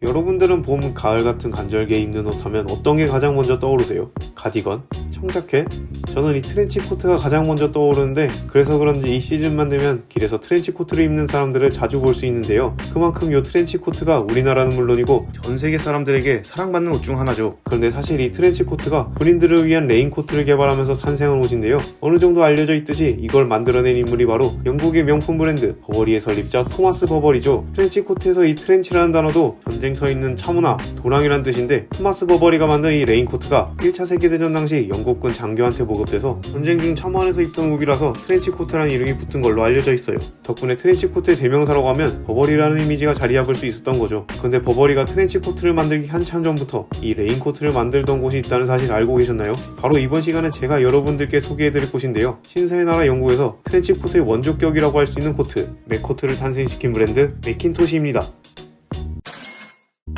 여러분들은 봄, 가을 같은 간절기에 입는 옷 하면 어떤 게 가장 먼저 떠오르세요? 가디건? 청자켓? 저는 이 트렌치 코트가 가장 먼저 떠오르는데, 그래서 그런지 이 시즌만 되면 길에서 트렌치 코트를 입는 사람들을 자주 볼 수 있는데요. 그만큼 이 트렌치 코트가 우리나라는 물론이고 전 세계 사람들에게 사랑받는 옷 중 하나죠. 그런데 사실 이 트렌치 코트가 군인들을 위한 레인코트를 개발하면서 탄생한 옷인데요. 어느 정도 알려져 있듯이 이걸 만들어낸 인물이 바로 영국의 명품 브랜드 버버리의 설립자 토마스 버버리죠. 트렌치 코트에서 이 트렌치라는 단어도 전쟁터에 있는 참호나 도랑이란 뜻인데, 토마스 버버리가 만든 이 레인코트가 1차 세계대전 당시 영국군 장교한테 보급돼서 전쟁 중 참호 안에서 입던 우비라서 트렌치 코트라는 이름이 붙은 걸로 알려져 있어요. 덕분에 트렌치 코트의 대명사라고 하면 버버리라는 이미지가 자리 잡을 수 있었던 거죠. 그런데 버버리가 트렌치 코트를 만들기 한참 전부터 이 레인코트를 만들던 곳이 있다는 사실 알고 계셨나요? 바로 이번 시간에 제가 여러분들께 소개해드릴 곳인데요. 신사의 나라 영국에서 트렌치 코트의 원조격이라고 할 수 있는 코트, 맥코트를 탄생시킨 브랜드 맥킨토시입니다.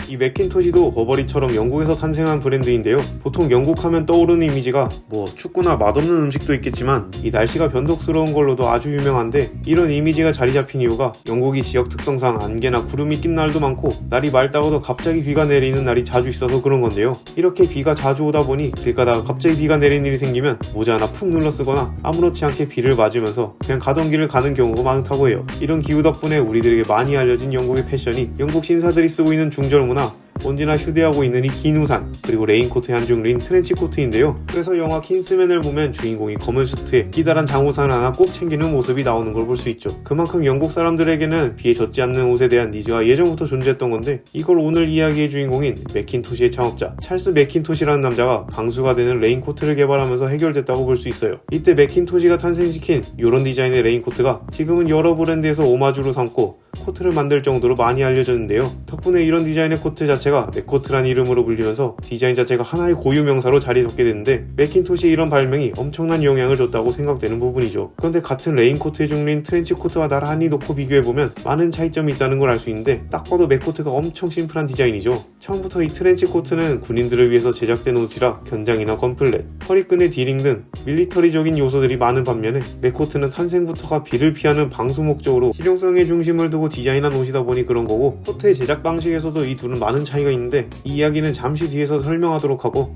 이 맥킨토시도 버버리처럼 영국에서 탄생한 브랜드인데요. 보통 영국 하면 떠오르는 이미지가 축구나 맛없는 음식도 있겠지만 이 날씨가 변덕스러운 걸로도 아주 유명한데, 이런 이미지가 자리 잡힌 이유가 영국이 지역 특성상 안개나 구름이 낀 날도 많고 날이 맑다가도 갑자기 비가 내리는 날이 자주 있어서 그런 건데요. 이렇게 비가 자주 오다 보니 길 가다가 갑자기 비가 내리는 일이 생기면 모자 하나 푹 눌러 쓰거나 아무렇지 않게 비를 맞으면서 그냥 가던 길을 가는 경우가 많다고 해요. 이런 기후 덕분에 우리들에게 많이 알려진 영국의 패션이 영국 신사들이 쓰고 있는 중절모나 언제나 휴대하고 있는 이 긴 우산, 그리고 레인코트의 한 종류인 트렌치 코트인데요. 그래서 영화 킹스맨을 보면 주인공이 검은 수트에 기다란 장우산을 하나 꼭 챙기는 모습이 나오는 걸 볼 수 있죠. 그만큼 영국 사람들에게는 비에 젖지 않는 옷에 대한 니즈가 예전부터 존재했던 건데, 이걸 오늘 이야기의 주인공인 맥킨토시의 창업자 찰스 맥킨토시라는 남자가 방수가 되는 레인코트를 개발하면서 해결됐다고 볼 수 있어요. 이때 맥킨토시가 탄생시킨 이런 디자인의 레인코트가 지금은 여러 브랜드에서 오마주로 삼고 코트를 만들 정도로 많이 알려졌는데요. 덕분에 이런 디자인의 코트 자체가 맥코트란 이름으로 불리면서 디자인 자체가 하나의 고유 명사로 자리 잡게 되는데, 맥킨토시의 이런 발명이 엄청난 영향을 줬다고 생각되는 부분이죠. 그런데 같은 레인코트의 종류인 트렌치 코트와 나란히 놓고 비교해보면 많은 차이점이 있다는 걸 알 수 있는데, 딱 봐도 맥코트가 엄청 심플한 디자인이죠. 처음부터 이 트렌치 코트는 군인들을 위해서 제작된 옷이라 견장이나 건플렛, 허리끈의 디링 등 밀리터리적인 요소들이 많은 반면에, 맥코트는 탄생부터가 비를 피하는 방수 목적으로 실용성에 중심을 두고 디자인한 옷이다 보니 그런 거고, 코트의 제작 방식에서도 이 둘은 많은 차이가 있는데 이 이야기는 잠시 뒤에서 설명하도록 하고,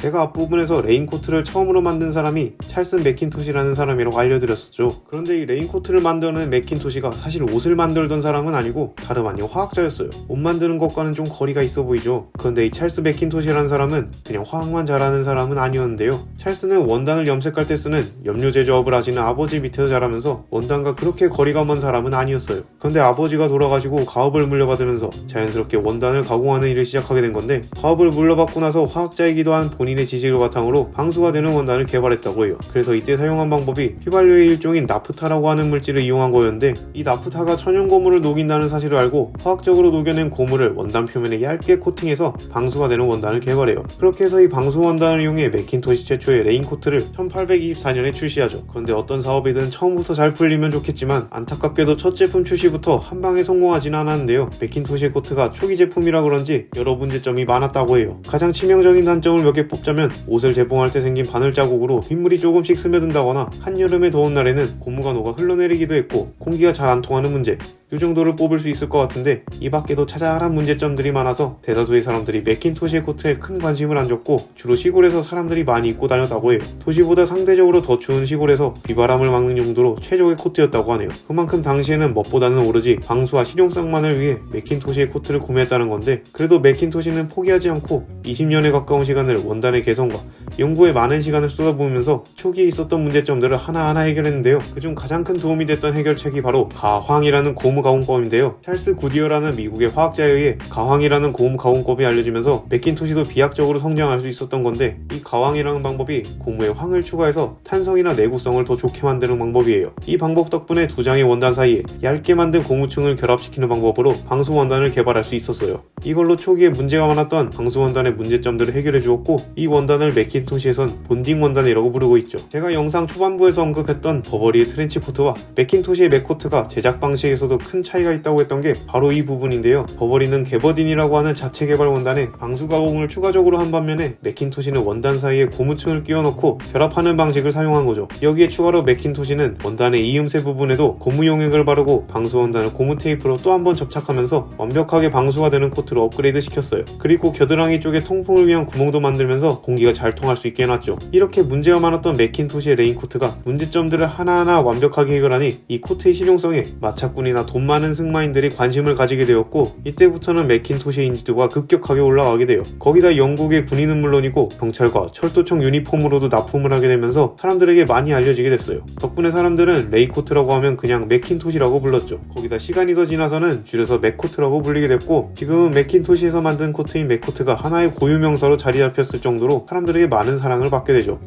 제가 앞부분에서 레인코트를 처음으로 만든 사람이 찰스 맥킨토시라는 사람이라고 알려드렸었죠. 그런데 이 레인코트를 만드는 맥킨토시가 사실 옷을 만들던 사람은 아니고 다름 아닌 화학자였어요. 옷 만드는 것과는 좀 거리가 있어 보이죠. 그런데 이 찰스 맥킨토시라는 사람은 그냥 화학만 잘하는 사람은 아니었는데요. 찰스는 원단을 염색할 때 쓰는 염료 제조업을 하시는 아버지 밑에서 자라면서 원단과 그렇게 거리가 먼 사람은 아니었어요. 그런데 아버지가 돌아가시고 가업을 물려받으면서 자연스럽게 원단을 가공하는 일을 시작하게 된 건데, 가업을 물려받고 나서 화학자이기도 한 본인의 지식을 바탕으로 방수가 되는 원단을 개발했다고 해요. 그래서 이때 사용한 방법이 휘발유의 일종인 나프타라고 하는 물질을 이용한 거였는데, 이 나프타가 천연 고무를 녹인다는 사실을 알고 화학적으로 녹여낸 고무를 원단 표면에 얇게 코팅해서 방수가 되는 원단을 개발해요. 그렇게 해서 이 방수 원단을 이용해 맥킨토시 최초의 레인코트를 1824년에 출시하죠. 그런데 어떤 사업이든 처음부터 잘 풀리면 좋겠지만 안타깝게도 첫 제품 출시부터 한 방에 성공하지는 않았는데요. 맥킨토시의 코트가 초기 제품이라 그런지 여러 문제점이 많았다고 해요. 가장 치명적인 단점을 몇 개 뽑자면, 옷을 재봉할 때 생긴 바늘 자국으로 빗물이 조금씩 스며든다거나 한여름의 더운 날에는 고무가 녹아 흘러내리기도 했고, 공기가 잘 안 통하는 문제, 이 정도를 뽑을 수 있을 것 같은데, 이 밖에도 자잘한 문제점들이 많아서 대다수의 사람들이 맥킨토시의 코트에 큰 관심을 안 줬고 주로 시골에서 사람들이 많이 입고 다녔다고 해요. 도시보다 상대적으로 더 추운 시골에서 비바람을 막는 정도로 최적의 코트였다고 하네요. 그만큼 당시에는 멋보다는 오로지 방수와 실용성만을 위해 맥킨토시의 코트를 구매했다는 건데, 그래도 맥킨토시는 포기하지 않고 20년에 가까운 시간을 원단의 개선과 연구에 많은 시간을 쏟아부으면서 초기에 있었던 문제점들을 하나하나 해결했는데요. 그중 가장 큰 도움이 됐던 해결책이 바로 가황이라는 고무 가공법인데요. 찰스 구디어라는 미국의 화학자에 의해 가황이라는 고무 가공법이 알려지면서 맥킨토시도 비약적으로 성장할 수 있었던 건데, 이 가황이라는 방법이 고무에 황을 추가해서 탄성이나 내구성을 더 좋게 만드는 방법이에요. 이 방법 덕분에 두 장의 원단 사이에 얇게 만든 고무층을 결합시키는 방법으로 방수 원단을 개발할 수 있었어요. 이걸로 초기에 문제가 많았던 방수 원단의 문제점들을 해결해 주었고, 이 원단을 맥킨토시 맥킨토시에선 본딩 원단이라고 부르고 있죠. 제가 영상 초반부에서 언급했던 버버리의 트렌치 코트와 맥킨토시의 맥코트가 제작 방식에서도 큰 차이가 있다고 했던 게 바로 이 부분인데요. 버버리는 게버딘이라고 하는 자체 개발 원단에 방수 가공을 추가적으로 한 반면에 맥킨토시는 원단 사이에 고무층을 끼워 넣고 결합하는 방식을 사용한 거죠. 여기에 추가로 맥킨토시는 원단의 이음새 부분에도 고무 용액을 바르고 방수 원단을 고무 테이프로 또 한 번 접착하면서 완벽하게 방수가 되는 코트로 업그레이드 시켰어요. 그리고 겨드랑이 쪽에 통풍을 위한 구멍도 만들면서 공기가 잘 통할 수 있게 해놨죠. 이렇게 문제가 많았던 맥킨토시의 레인코트가 문제점들을 하나하나 완벽하게 해결하니 이 코트의 실용성에 마차꾼이나 돈 많은 승마인들이 관심을 가지게 되었고, 이때부터는 맥킨토시의 인지도가 급격하게 올라가게 돼요. 거기다 영국의 군인은 물론이고 경찰과 철도청 유니폼으로도 납품을 하게 되면서 사람들에게 많이 알려지게 됐어요. 덕분에 사람들은 레이코트라고 하면 그냥 맥킨토시라고 불렀죠. 거기다 시간이 더 지나서는 줄여서 맥코트라고 불리게 됐고, 지금은 맥킨토시에서 만든 코트인 맥코트가 하나의 고유명사로 자리 잡혔을 정도로 사람들에게 많은 사랑을 받게 되죠.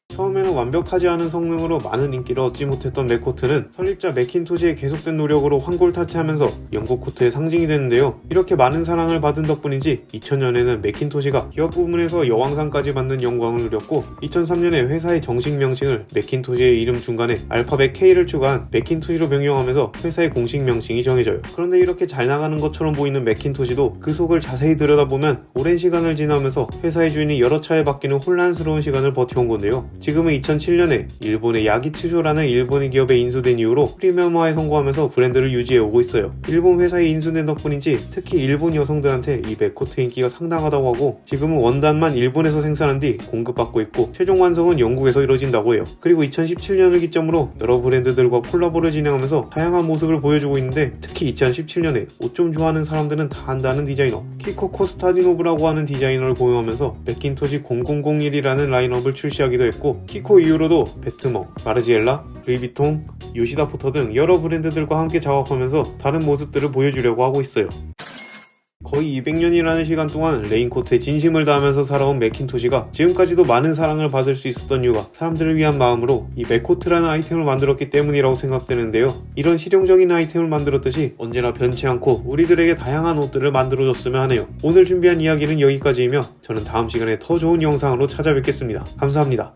처음에는 완벽하지 않은 성능으로 많은 인기를 얻지 못했던 맥코트는 설립자 맥킨토시의 계속된 노력으로 환골탈태하면서 영국 코트의 상징이 되는데요. 이렇게 많은 사랑을 받은 덕분인지 2000년에는 맥킨토시가 기업 부문에서 여왕상까지 받는 영광을 누렸고, 2003년에 회사의 정식 명칭을 맥킨토시의 이름 중간에 알파벳 K를 추가한 맥킨토시로 변경하면서 회사의 공식 명칭이 정해져요. 그런데 이렇게 잘 나가는 것처럼 보이는 맥킨토시도 그 속을 자세히 들여다보면 오랜 시간을 지나면서 회사의 주인이 여러 차례 바뀌는 혼란스러운 시간을 버텨온 건데요. 지금은 2007년에 일본의 야기츠쇼라는 일본의 기업에 인수된 이후로 프리미엄화에 성공하면서 브랜드를 유지해오고 있어요. 일본 회사에 인수된 덕분인지 특히 일본 여성들한테 이 맥코트 인기가 상당하다고 하고, 지금은 원단만 일본에서 생산한 뒤 공급받고 있고 최종 완성은 영국에서 이루어진다고 해요. 그리고 2017년을 기점으로 여러 브랜드들과 콜라보를 진행하면서 다양한 모습을 보여주고 있는데, 특히 2017년에 옷 좀 좋아하는 사람들은 다 안다는 디자이너 키코 코스타디노브라고 하는 디자이너를 고용하면서 맥킨토시 0001이라는 라인업을 출시하기도 했고, 키코 이후로도 베트머, 마르지엘라, 루이비통, 요시다 포터 등 여러 브랜드들과 함께 작업하면서 다른 모습들을 보여주려고 하고 있어요. 거의 200년이라는 시간 동안 레인코트에 진심을 다하면서 살아온 맥킨토시가 지금까지도 많은 사랑을 받을 수 있었던 이유가 사람들을 위한 마음으로 이 맥코트라는 아이템을 만들었기 때문이라고 생각되는데요. 이런 실용적인 아이템을 만들었듯이 언제나 변치 않고 우리들에게 다양한 옷들을 만들어줬으면 하네요. 오늘 준비한 이야기는 여기까지이며 저는 다음 시간에 더 좋은 영상으로 찾아뵙겠습니다. 감사합니다.